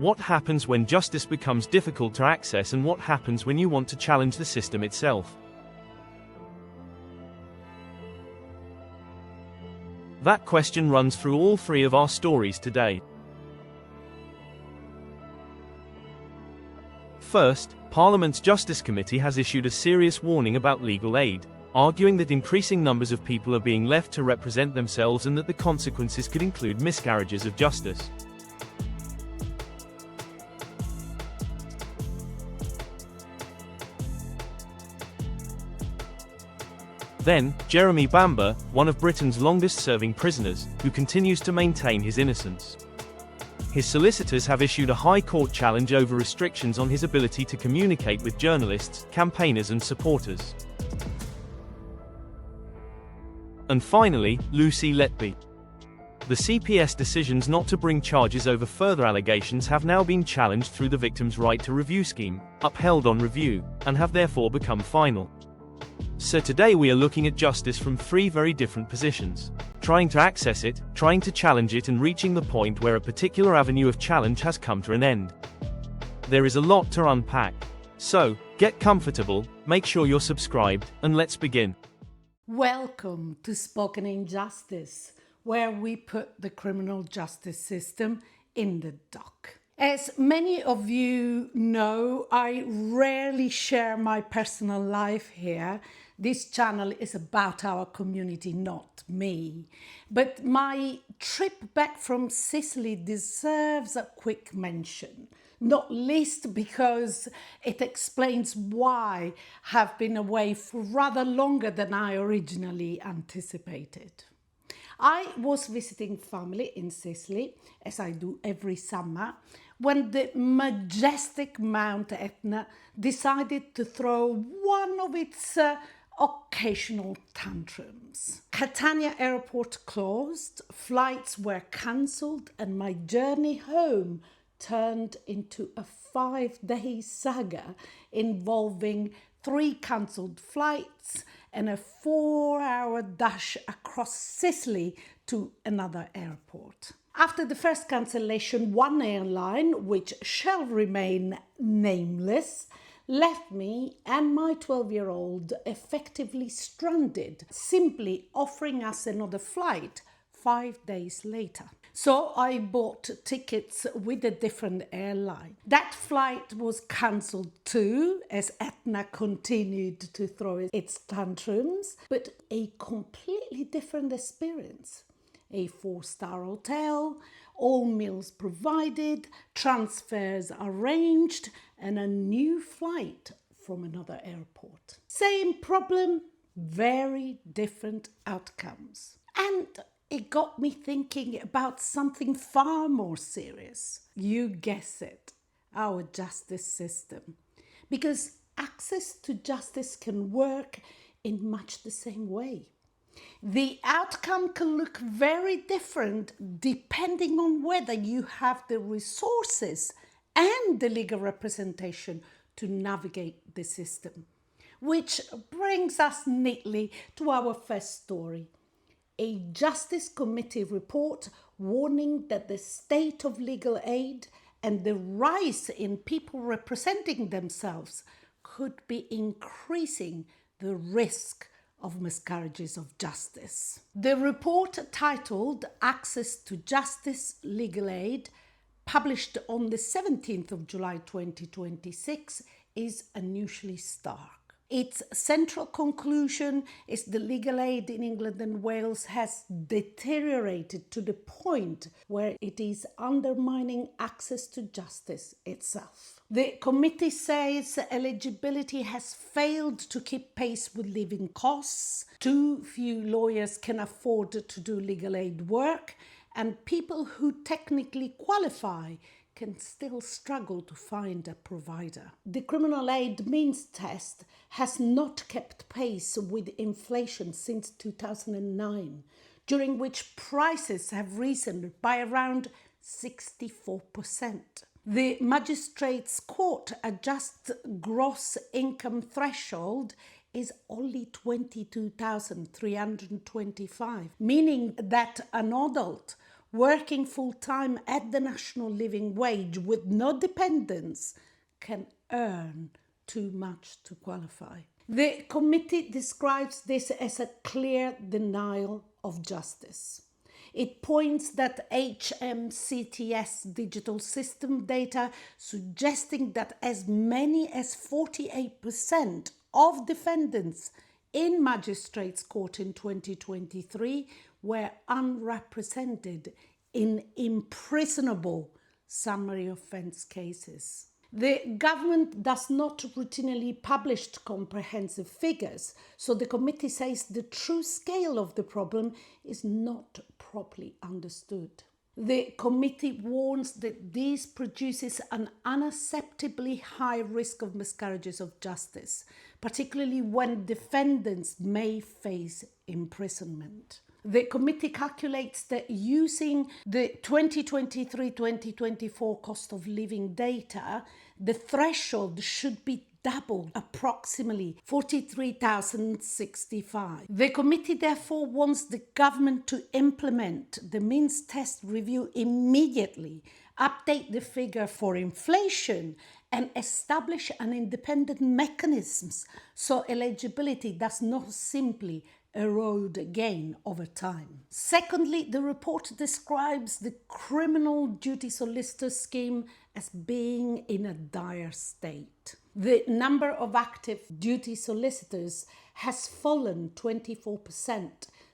What happens when justice becomes difficult to access, and what happens when you want to challenge the system itself? That question runs through all three of our stories today. First, Parliament's Justice Committee has issued a serious warning about legal aid, arguing that increasing numbers of people are being left to represent themselves and that the consequences could include miscarriages of justice. Then, Jeremy Bamber, one of Britain's longest-serving prisoners, who continues to maintain his innocence. His solicitors have issued a High Court challenge over restrictions on his ability to communicate with journalists, campaigners and supporters. And finally, Lucy Letby. The CPS decisions not to bring charges over further allegations have now been challenged through the Victims' Right to Review scheme, upheld on review, and have therefore become final. So today we are looking at justice from three very different positions. Trying to access it, trying to challenge it, and reaching the point where a particular avenue of challenge has come to an end. There is a lot to unpack. So, get comfortable, make sure you're subscribed, and let's begin. Welcome to Spoken Injustice, where we put the criminal justice system in the dock. As many of you know, I rarely share my personal life here. This channel is about our community, not me. But my trip back from Sicily deserves a quick mention, not least because it explains why I have been away for rather longer than I originally anticipated. I was visiting family in Sicily, as I do every summer, when the majestic Mount Etna decided to throw one of its occasional tantrums. Catania airport closed, flights were cancelled, and my journey home turned into a 5-day saga involving 3 cancelled flights and a 4-hour dash across Sicily to another airport. After the first cancellation, one airline, which shall remain nameless, left me and my 12-year-old effectively stranded, simply offering us another flight 5 days later. So I bought tickets with a different airline. That flight was cancelled too, as Etna continued to throw its tantrums, but a completely different experience. A 4-star hotel, all meals provided, transfers arranged, and a new flight from another airport. Same problem, very different outcomes. And it got me thinking about something far more serious. You guess it, our justice system. Because access to justice can work in much the same way. The outcome can look very different depending on whether you have the resources and the legal representation to navigate the system. Which brings us neatly to our first story. A Justice Committee report warning that the state of legal aid and the rise in people representing themselves could be increasing the risk of miscarriages of justice. The report, titled Access to Justice, Legal Aid, published on the 17th of July 2026, is unusually stark. Its central conclusion is the legal aid in England and Wales has deteriorated to the point where it is undermining access to justice itself. The committee says eligibility has failed to keep pace with living costs, too few lawyers can afford to do legal aid work, and people who technically qualify can still struggle to find a provider. The criminal aid means test has not kept pace with inflation since 2009, during which prices have risen by around 64%. The Magistrates' Court adjusts gross income threshold is only 22,325, meaning that an adult working full-time at the national living wage with no dependents can earn too much to qualify. The committee describes this as a clear denial of justice. It points that HMCTS digital system data suggesting that as many as 48% of defendants in Magistrates' Court in 2023 were unrepresented in imprisonable summary offence cases. The government does not routinely publish comprehensive figures, so the committee says the true scale of the problem is not properly understood. The committee warns that this produces an unacceptably high risk of miscarriages of justice, particularly when defendants may face imprisonment. The committee calculates that using the 2023-2024 cost of living data, the threshold should be doubled, approximately 43,065. The committee therefore wants the government to implement the means test review immediately, update the figure for inflation, and establish an independent mechanisms so eligibility does not simply erode again over time. Secondly, the report describes the criminal duty solicitor scheme as being in a dire state. The number of active duty solicitors has fallen 24%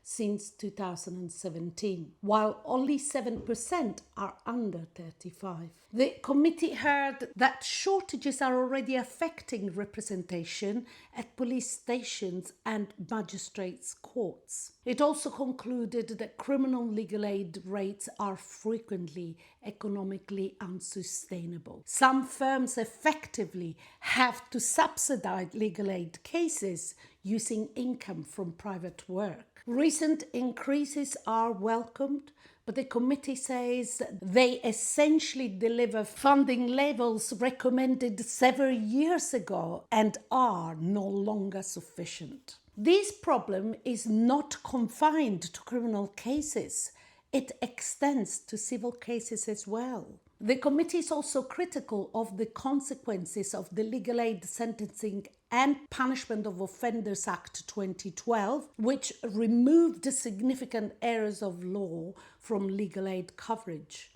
since 2017, while only 7% are under 35. The committee heard that shortages are already affecting representation at police stations and magistrates' courts. It also concluded that criminal legal aid rates are frequently economically unsustainable. Some firms effectively have to subsidize legal aid cases using income from private work. Recent increases are welcomed, but the committee says they essentially deliver funding levels recommended several years ago and are no longer sufficient. This problem is not confined to criminal cases. It extends to civil cases as well. The committee is also critical of the consequences of the Legal Aid Sentencing and Punishment of Offenders Act 2012, which removed the significant areas of law from legal aid coverage.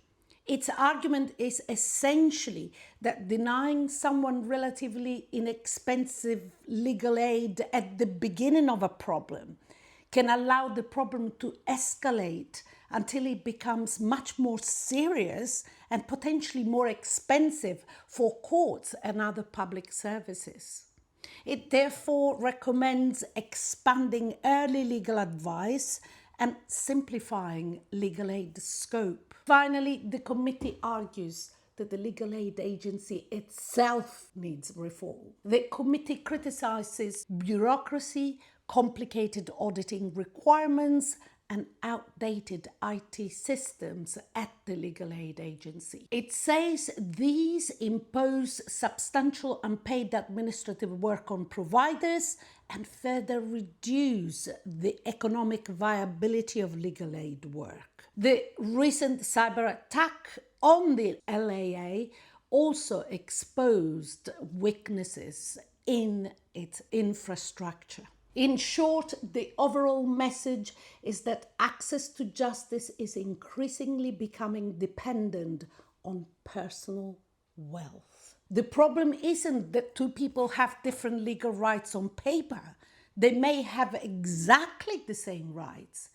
Its argument is essentially that denying someone relatively inexpensive legal aid at the beginning of a problem can allow the problem to escalate until it becomes much more serious and potentially more expensive for courts and other public services. It therefore recommends expanding early legal advice and simplifying legal aid scope. Finally, the committee argues that the legal aid agency itself needs reform. The committee criticizes bureaucracy, complicated auditing requirements, and outdated IT systems at the legal aid agency. It says these impose substantial unpaid administrative work on providers and further reduce the economic viability of legal aid work. The recent cyber attack on the LAA also exposed weaknesses in its infrastructure. In short, the overall message is that access to justice is increasingly becoming dependent on personal wealth. The problem isn't that two people have different legal rights on paper. They may have exactly the same rights.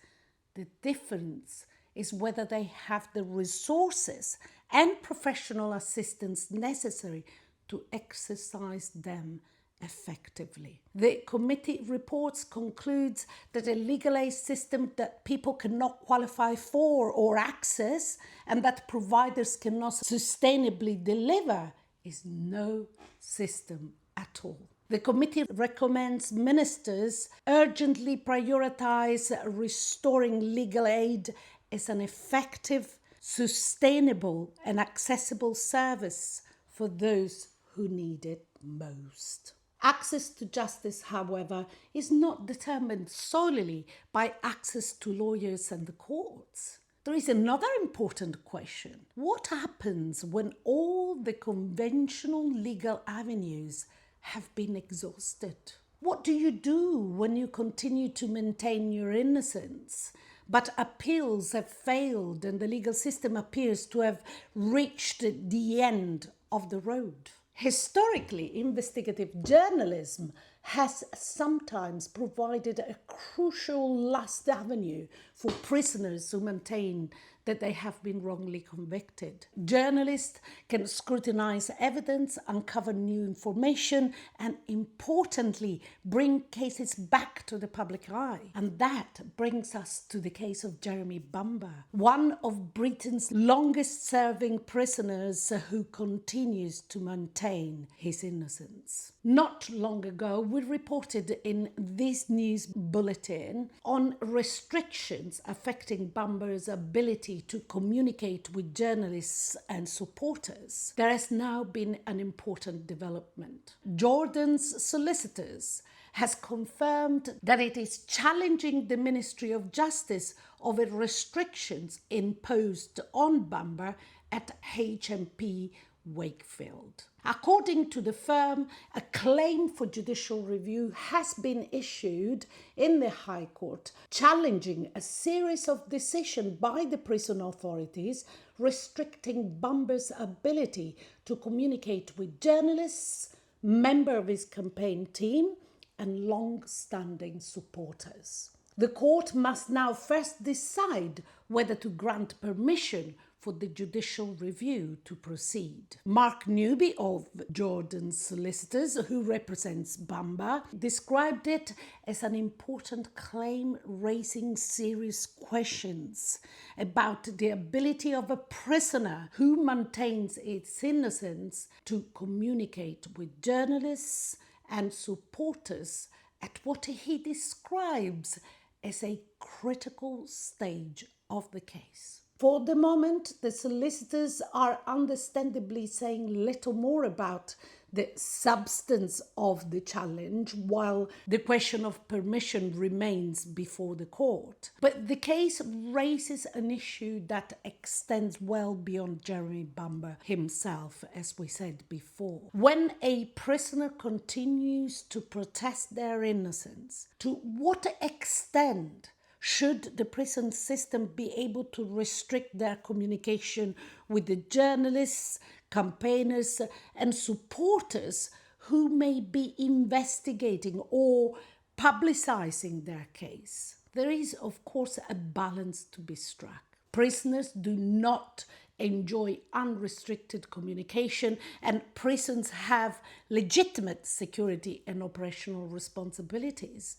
The difference is whether they have the resources and professional assistance necessary to exercise them effectively. The committee reports concludes that a legal aid system that people cannot qualify for or access and that providers cannot sustainably deliver is no system at all. The committee recommends ministers urgently prioritize restoring legal aid as an effective, sustainable and accessible service for those who need it most. Access to justice, however, is not determined solely by access to lawyers and the courts. there is another important question. What happens when all the conventional legal avenues have been exhausted? What do you do when you continue to maintain your innocence, but appeals have failed and the legal system appears to have reached the end of the road? Historically, investigative journalism has sometimes provided a crucial last avenue for prisoners who maintain that they have been wrongly convicted. Journalists can scrutinize evidence, uncover new information, and importantly, bring cases back to the public eye. And that brings us to the case of Jeremy Bamber, one of Britain's longest-serving prisoners who continues to maintain his innocence. Not long ago, we reported in this news bulletin on restrictions affecting Bamber's ability to communicate with journalists and supporters. There has now been an important development. Jordan's Solicitors has confirmed that it is challenging the Ministry of Justice over restrictions imposed on Bamber at HMP Wakefield. According to the firm, a claim for judicial review has been issued in the High Court, challenging a series of decisions by the prison authorities restricting Bamber's ability to communicate with journalists, members of his campaign team, and long-standing supporters. The court must now first decide whether to grant permission for the judicial review to proceed. Mark Newby of Jordan's Solicitors, who represents Bamber, described it as an important claim raising serious questions about the ability of a prisoner who maintains its innocence to communicate with journalists and supporters at what he describes as a critical stage of the case. For the moment, the solicitors are understandably saying little more about the substance of the challenge, while the question of permission remains before the court. But the case raises an issue that extends well beyond Jeremy Bamber himself, as we said before. When a prisoner continues to protest their innocence, to what extent should the prison system be able to restrict their communication with the journalists, campaigners, and supporters who may be investigating or publicizing their case? There is, of course, a balance to be struck. Prisoners do not enjoy unrestricted communication, and prisons have legitimate security and operational responsibilities.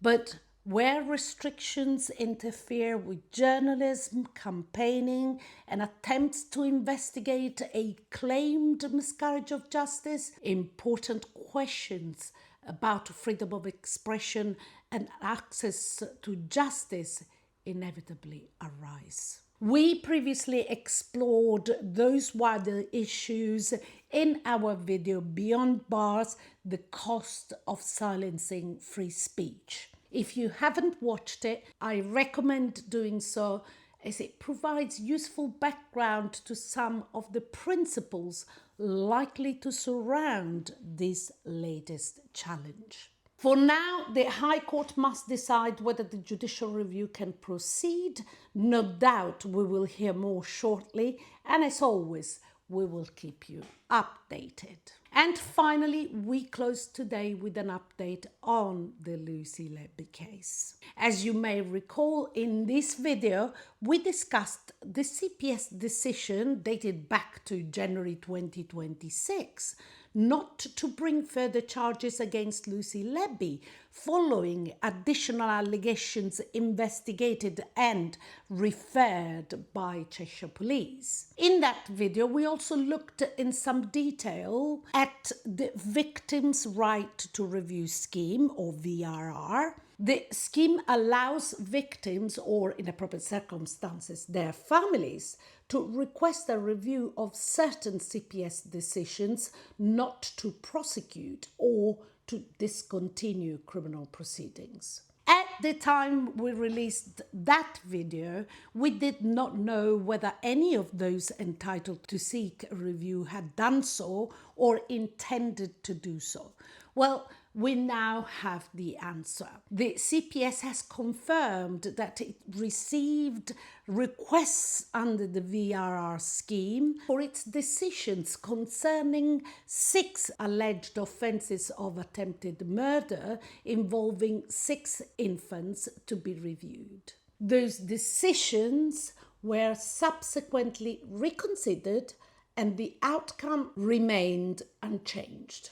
But where restrictions interfere with journalism, campaigning, and attempts to investigate a claimed miscarriage of justice, important questions about freedom of expression and access to justice inevitably arise. We previously explored those wider issues in our video Beyond Bars, the cost of silencing free speech. If you haven't watched it, I recommend doing so, as it provides useful background to some of the principles likely to surround this latest challenge. For now, the High Court must decide whether the judicial review can proceed. No doubt we will hear more shortly, and as always, we will keep you updated. And finally, we close today with an update on the Lucy Letby case. As you may recall, in this video, we discussed the CPS decision dated back to January 2026 not to bring further charges against Lucy Letby following additional allegations investigated and referred by Cheshire Police. In that video, we also looked in some detail at the Victims' Right to Review Scheme, or VRR. The scheme allows victims, or in appropriate circumstances, their families, to request a review of certain CPS decisions not to prosecute or to discontinue criminal proceedings. At the time we released that video, we did not know whether any of those entitled to seek a review had done so or intended to do so. Well, we now have the answer. The CPS has confirmed that it received requests under the VRR scheme for its decisions concerning 6 alleged offences of attempted murder involving 6 infants to be reviewed. Those decisions were subsequently reconsidered and the outcome remained unchanged.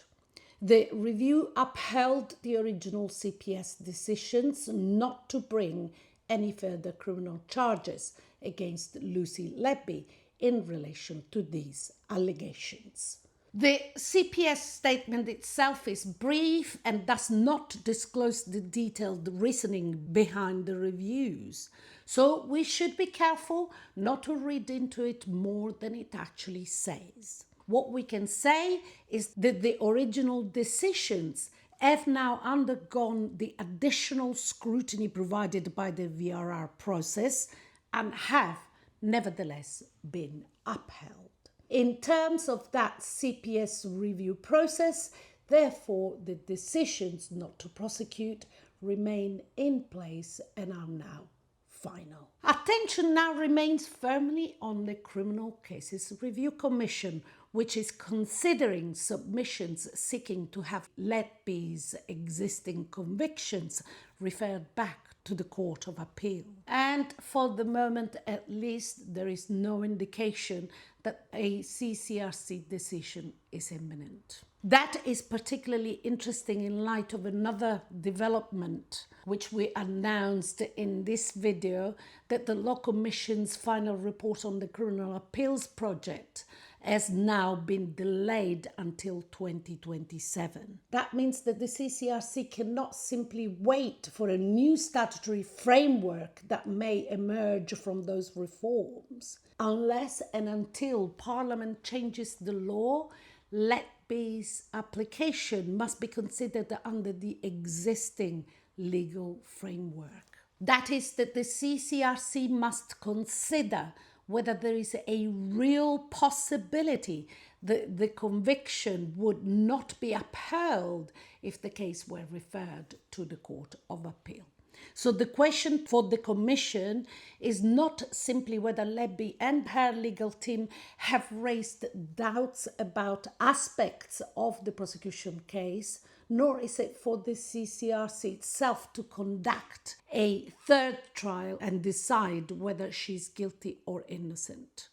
The review upheld the original CPS decisions not to bring any further criminal charges against Lucy Letby in relation to these allegations. The CPS statement itself is brief and does not disclose the detailed reasoning behind the reviews, so we should be careful not to read into it more than it actually says. What we can say is that the original decisions have now undergone the additional scrutiny provided by the VRR process and have nevertheless been upheld. In terms of that CPS review process, therefore, the decisions not to prosecute remain in place and are now final. Attention now remains firmly on the Criminal Cases Review Commission, which is considering submissions seeking to have Letby's existing convictions referred back to the Court of Appeal. And for the moment, at least, there is no indication that a CCRC decision is imminent. That is particularly interesting in light of another development which we announced in this video, that the Law Commission's final report on the Criminal Appeals Project has now been delayed until 2027. That means that the CCRC cannot simply wait for a new statutory framework that may emerge from those reforms. Unless and until Parliament changes the law, Letby's application must be considered under the existing legal framework. That is, that the CCRC must consider whether there is a real possibility that the conviction would not be upheld if the case were referred to the Court of Appeal. So the question for the Commission is not simply whether Letby and her legal team have raised doubts about aspects of the prosecution case, nor is it for the CCRC itself to conduct a third trial and decide whether she's guilty or innocent.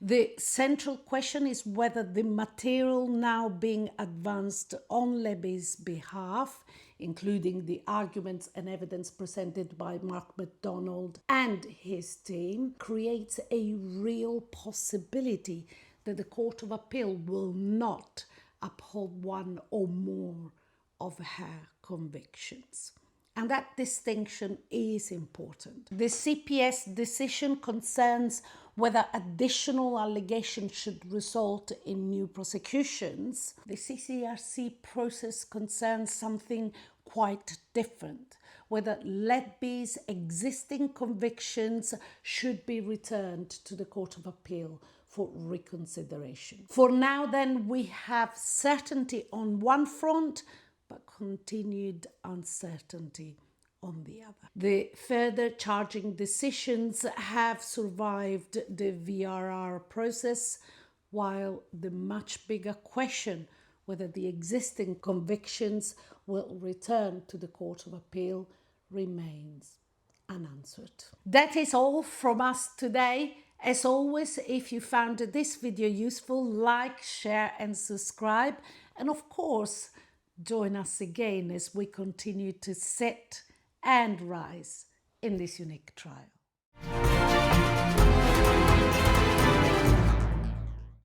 The central question is whether the material now being advanced on Letby's behalf, including the arguments and evidence presented by Mark MacDonald and his team, creates a real possibility that the Court of Appeal will not uphold one or more of her convictions. And that distinction is important. The CPS decision concerns whether additional allegations should result in new prosecutions. The CCRC process concerns something quite different, whether Letby's existing convictions should be returned to the Court of Appeal for reconsideration. For now, then, we have certainty on one front, but continued uncertainty on the other. The further charging decisions have survived the VRR process, while the much bigger question whether the existing convictions will return to the Court of Appeal remains unanswered. That is all from us today. As always, if you found this video useful, like, share and subscribe. And of course, join us again as we continue to sit and rise in this unique trial.